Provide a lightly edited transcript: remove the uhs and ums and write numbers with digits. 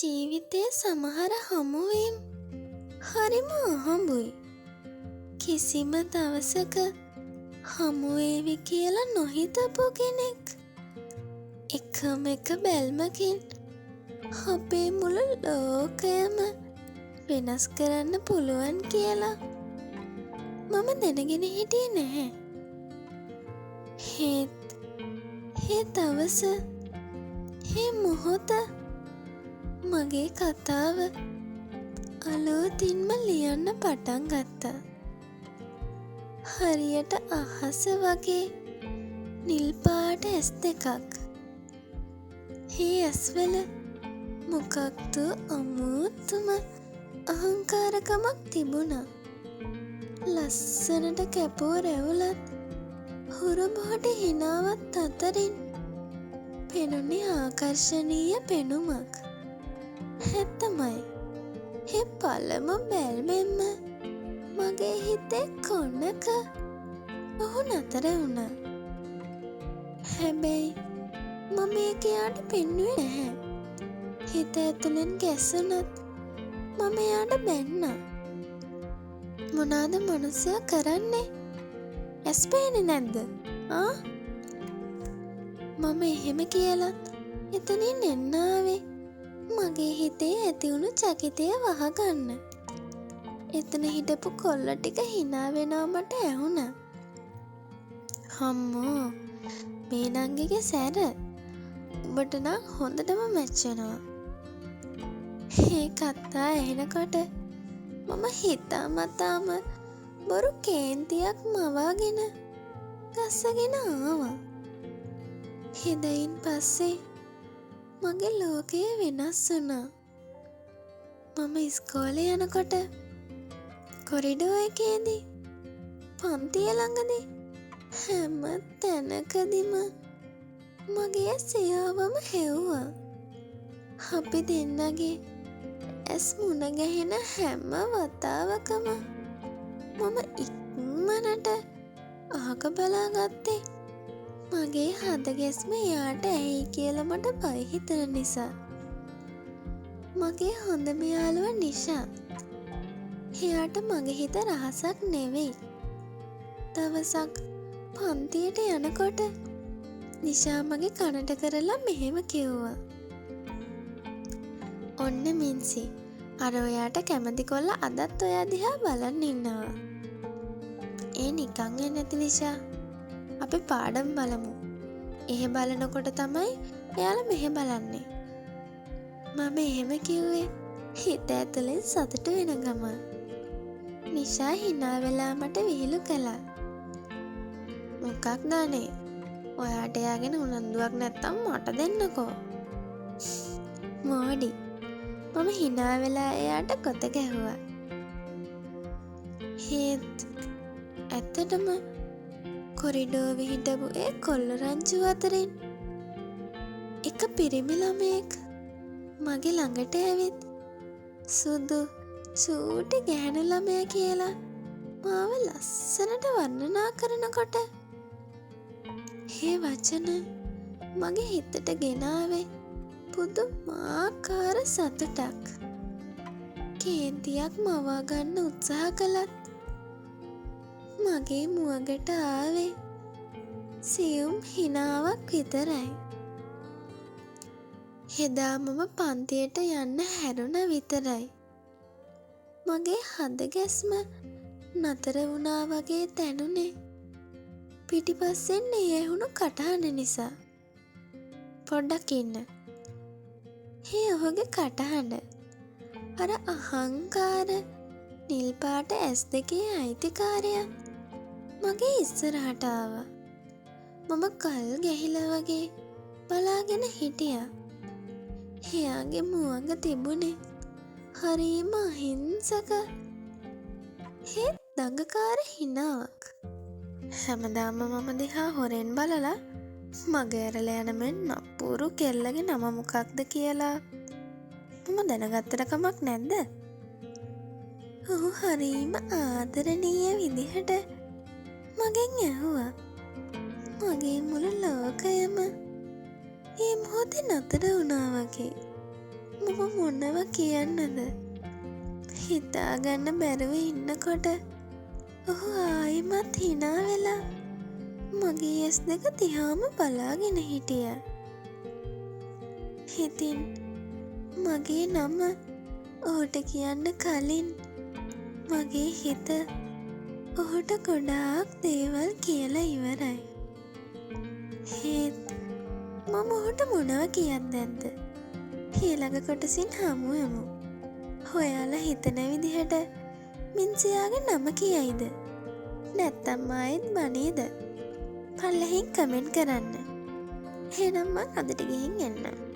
ජීවිතයේ සමහර හමුවීම් හරිම අහඹුයි. කිසිම දවසක හමුවේවි කියලා නොහිතපු කෙනෙක් එකම එක බැල්මකින් අපේ මුළු ලෝකයම වෙනස් කරන්න පුළුවන් කියලා මම දැනගෙන හිටියේ නැහැ. ඒ දවස, ඒ මොහොත මගේ කතාව අලුතින්ම ලියන්න පටන් ගත්තා. හරියට අහස වගේ නිල් පාට ඇස් දෙකක්. ඒ ඇස්වල මොකක්ද අමුතුම අහංකාරකමක් තිබුණා. ලස්සනට කැපෝ රැවුලත් හුරුබෝට හිනාවත් අතරින් පෙනුනේ ආකර්ශනීය පෙනුමක්. ඇත්තමයි, ඒ පළමු බැල්මෙන්ම මගේ හිතේ කොනක ඔහු නතර වුණා. හැබැයි මම ඒක එයාට පෙන්නුවේ නැහැ. හිත ඇතුලෙන් ගැස්සුණත් මම එයාට බැන්නා. මොනාද මනුස්සයා කරන්නේ? ඇස් පේන්නේ නැද්ද? මම එහෙම කියලත් එතනින් එන්න ආවේ මගේ හිතේ ඇතිවුණු චකිතය වහගන්න. එතන හිටපු කොල්ල ටික හිනා වෙනවා මට ඇහුණා. හම්මෝ, මේ නංගිගේ සැර උඹට නම් හොඳටම මැච් වෙනවා. මේ කතා ඇහෙනකොට මම හිතාමතාම බොරු කේන්තියක් මවාගෙන ගස්සගෙන ආවා. හිතයින් පස්සේ මගේ ලෝකය වෙනස් වුණා. මම ඉස්කෝලේ යනකොට කොරිඩෝ එකේදී, පන්තිය ළඟදී, හැම තැනකදීම මගේ සියාවම හෙව්වා. අපි දෙන්නගේ ඇස් මුණ ගැහෙන හැම වතාවකම මම ඉක්මනට අහක බලාගත්තේ මගේ හදගැස්ම එයාට ඇයි කියලා මට බය හිතෙන නිසා. මගේ හොඳම යාළුවා නිෂා. එයාට මගේ හිත රහසක් නෙවෙයි. දවසක් පන්තියට යනකොට නිෂා මගේ කනට කරලා මෙහෙම කිව්වා. ඔන්න මින්සි, අර ඔයාට කැමති කොල්ල අදත් ඔයා දිහා බලන් ඉන්නවා. ඒ නිකන් නැති නිෂා, අපි පාඩම් බලමු. එහෙ බලනකොට තමයි එයාලා මෙහෙ බලන්නේ. මම එහෙම කිව්වේ හිත ඇතුලෙන් සතුට වෙන ගම. නිෂා හිනා වෙලා මට විහිළු කළා. මොකක්ද අනේ? ඔයාට එයාගෙන උනන්දුවක් නැත්තම් මට දෙන්නකෝ. මෝඩි. මම හිනා වෙලා එයාට කොත ගැහුවා. ඇත්තටම කොරිඩෝවේ හිටපු ඒ කොල්ල රංචුව අතරින් එක පිරිමි ළමයෙක් මගේ ළඟට ඇවිත් සුදු චූටි ගැහැණු ළමයා කියලා මාව ලස්සනට වර්ණනා කරනකොට ඒ වචන මගේ හිතට ගෙනාවේ පුදුමාකාර සතුටක්. කේන්තියක් මවා ගන්න උත්සාහ කළත් මගේ මුවගට ආවේ සියුම් හිනාවක් විතරයි. එදා මම පන්තියට යන්න හැරුණ විතරයි මගේ හදගැස්ම නතර වුණා වගේ දැනුනේ පිටිපස්සෙන් ඇහුණු කටහඬ නිසා. පොඩ්ඩක් ඉන්න. ඔහුගේ කටහඬ අර අහංකාර නිල් පාට ඇස් දෙකේ අයිතිකාරයා මගේ ඉස්සරහට ආවා. මම කල් ගැහිලා වගේ බලාගෙන හිටියා. එයාගේ මුවඟ තිබුණේ හරිම අහිංසක දඟකාර හිනාවක්. හැමදාම මම දිහා හොරෙන් බලලා මගේ ඇරලා යන මෙන් නපුරු කෙල්ලගේ නම මොකක්ද කියලා මම දැනගත්තට කමක් නැද්ද? ඔහු හරිම ආදරණීය විදිහට මගෙන් ඇහුවා. මගේ මුළු ලෝකයම ඒ මොහොතේ නතර වුණා වගේ. මම මොනව කියන්නද? හිතාගන්න බැරුව ඉන්නකොට ඔහු ආයිමත් හිනා වෙලා මගේ ඇස් දෙක දිහාම බලාගෙන හිටියා. ඉතින් මගේ නම ඔහුට කියන්න කලින් මගේ හිත ඔහුට ගොඩාක් දේවල් කියලා ඉවරයි. ඒත් මම ඔහුට මොනව කියන්නද? ඊළඟ කොටසින් හමුවෙමු. ඔයාලා හිතන විදිහට මින්සියාගේ නම කියයිද? නැත්තම් ආයෙත් බනේද? පල්ලෙහින් කමෙන්ට් කරන්න. එහෙනම් මං අදට ගිහින් එන්නම්.